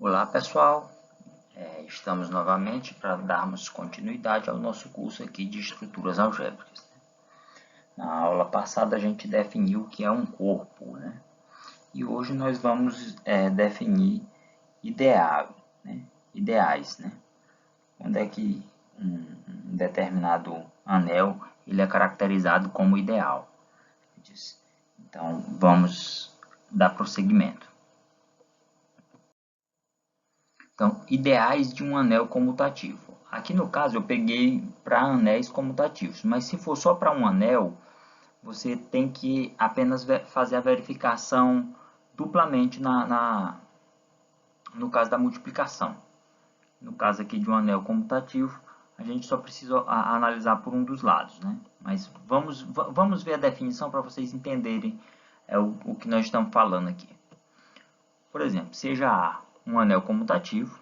Olá pessoal, estamos novamente para darmos continuidade ao nosso curso aqui de estruturas algébricas. Na aula passada a gente definiu o que é um corpo, né? E hoje nós vamos definir ideais, né? Onde é que um determinado anel ele é caracterizado como ideal. Então vamos dar prosseguimento. Então, ideais de um anel comutativo. Aqui no caso eu peguei para anéis comutativos, mas se for só para um anel, você tem que apenas fazer a verificação duplamente no caso da multiplicação. No caso aqui de um anel comutativo, a gente só precisa analisar por um dos lados, né? Mas vamos ver a definição para vocês entenderem o que nós estamos falando aqui. Por exemplo, seja A um anel comutativo,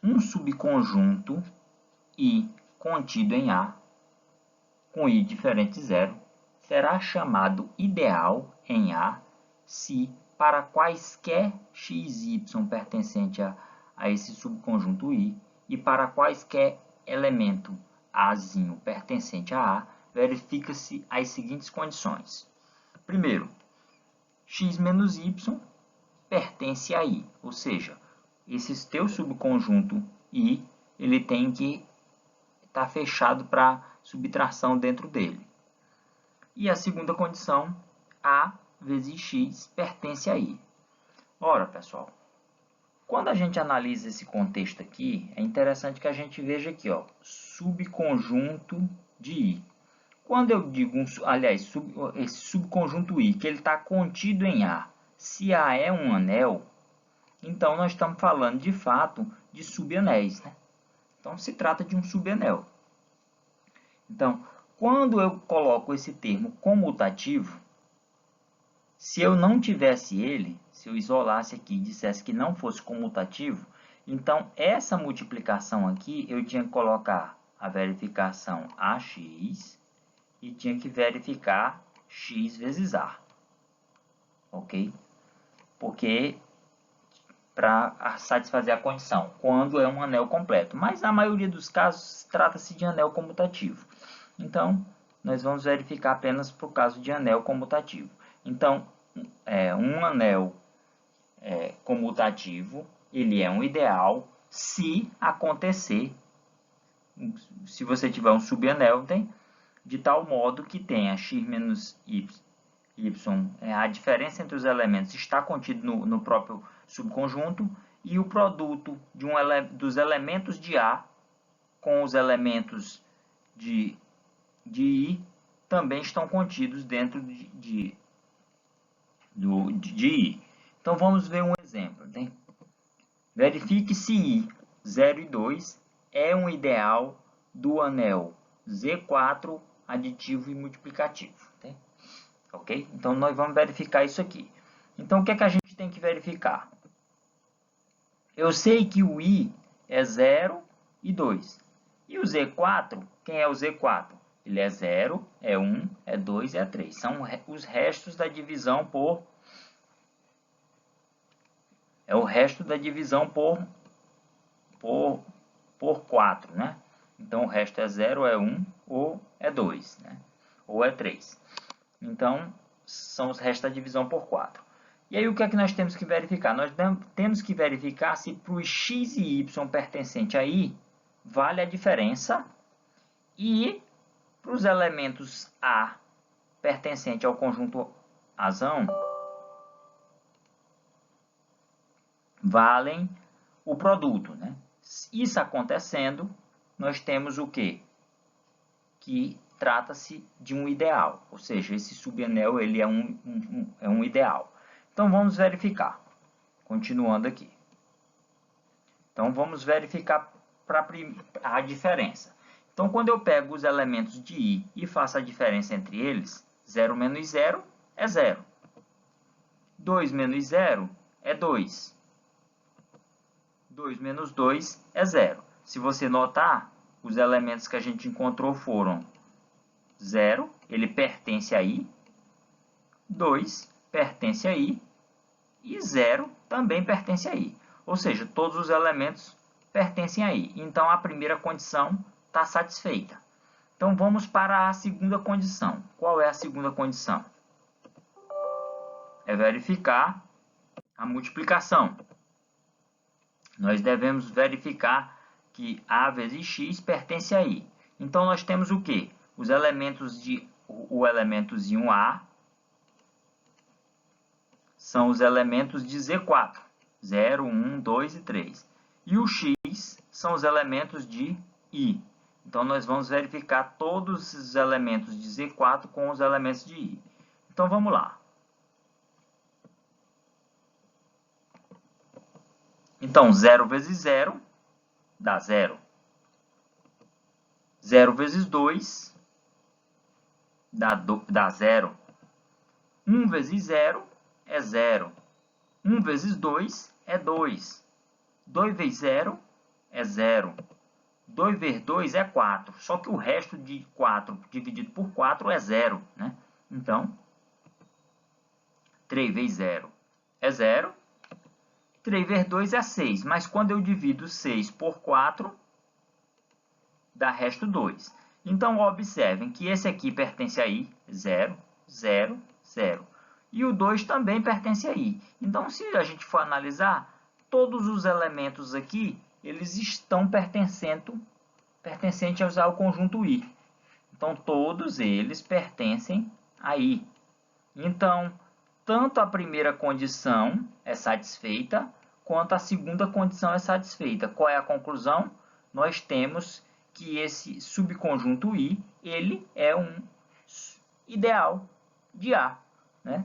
um subconjunto I contido em A, com I diferente de zero, será chamado ideal em A se para quaisquer x e y pertencente a esse subconjunto I e para quaisquer elemento Azinho pertencente a verifica-se as seguintes condições. Primeiro, x menos y pertence a I, ou seja, esse teu subconjunto I, ele tem que estar fechado para subtração dentro dele. E a segunda condição, A vezes X pertence a I. Ora, pessoal, quando a gente analisa esse contexto aqui, é interessante que a gente veja aqui, ó, subconjunto de I. Quando eu digo, esse subconjunto I, que ele está contido em A, se A é um anel, então nós estamos falando de fato de subanéis, né? Então se trata de um subanel. Então, quando eu coloco esse termo comutativo, se eu não tivesse ele, se eu isolasse aqui e dissesse que não fosse comutativo, então essa multiplicação aqui eu tinha que colocar a verificação AX e tinha que verificar X vezes A. Ok? Porque para satisfazer a condição, quando é um anel completo. Mas na maioria dos casos, trata-se de anel comutativo. Então, nós vamos verificar apenas por caso de anel comutativo. Então, um anel comutativo, ele é um ideal se acontecer, se você tiver um subanel, de tal modo que tenha x menos y, a diferença entre os elementos está contido no próprio subconjunto e o produto dos elementos de A com os elementos de I também estão contidos dentro de I. Então vamos ver um exemplo. Né? Verifique se I 0 e 2 é um ideal do anel Z4 aditivo e multiplicativo. Tá? Ok? Então, nós vamos verificar isso aqui. Então, o que é que a gente tem que verificar? Eu sei que o I é 0 e 2. E o Z4, quem é o Z4? Ele é 0, é 1, é 2 e é 3. São os restos da divisão por... É o resto da divisão por 4, né? Então, o resto é 0, é 1 ou é 2, né? Ou é 3. Então, são os restos da divisão por 4. E aí, o que é que nós temos que verificar? Nós temos que verificar se para os x e y pertencente a I, vale a diferença, e para os elementos A pertencente ao conjunto Azão, valem o produto, né? Isso acontecendo, nós temos o quê? Que trata-se de um ideal, ou seja, esse subanel ele é um ideal. Então, vamos verificar. Continuando aqui. Então, vamos verificar a diferença. Então, quando eu pego os elementos de I e faço a diferença entre eles, 0 menos 0 é 0. 2 menos 0 é 2. 2 menos 2 é 0. Se você notar, os elementos que a gente encontrou foram 0, ele pertence a I, 2 pertence a I, e 0 também pertence a I. Ou seja, todos os elementos pertencem a I. Então, a primeira condição está satisfeita. Então, vamos para a segunda condição. Qual é a segunda condição? É verificar a multiplicação. Nós devemos verificar que A vezes X pertence a I. Então, nós temos o quê? Os elementos o elementozinho A são os elementos de Z4. 0, 1, 2 e 3. E o X são os elementos de I. Então, nós vamos verificar todos os elementos de Z4 com os elementos de I. Então, vamos lá. Então, 0 vezes 0 dá 0. 0 vezes 2 dá 0. 1 vezes 0 é 0. 1 vezes 2 é 2. 2 vezes 0 é 0. 2 vezes 2 é 4. Só que o resto de 4 dividido por 4 é 0, né? Então, 3 vezes 0 é 0. 3 vezes 2 é 6. Mas quando eu divido 6 por 4, dá resto 2. Então, observem que esse aqui pertence a I, 0, 0, 0. E o 2 também pertence a I. Então, se a gente for analisar, todos os elementos aqui, eles estão pertencentes ao conjunto I. Então, todos eles pertencem a I. Então, tanto a primeira condição é satisfeita, quanto a segunda condição é satisfeita. Qual é a conclusão? Nós temos que esse subconjunto I, ele é um ideal de A, né?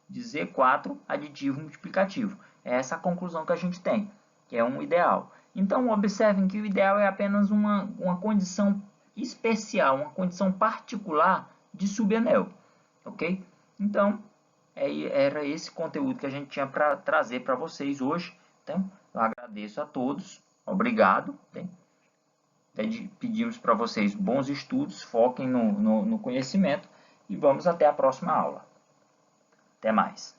De Z4 aditivo multiplicativo. É essa a conclusão que a gente tem, que é um ideal. Então, observem que o ideal é apenas uma condição especial, uma condição particular de subanel, ok? Então, era esse conteúdo que a gente tinha para trazer para vocês hoje. Então, eu agradeço a todos, obrigado. Pedimos para vocês bons estudos, foquem no conhecimento e vamos até a próxima aula. Até mais.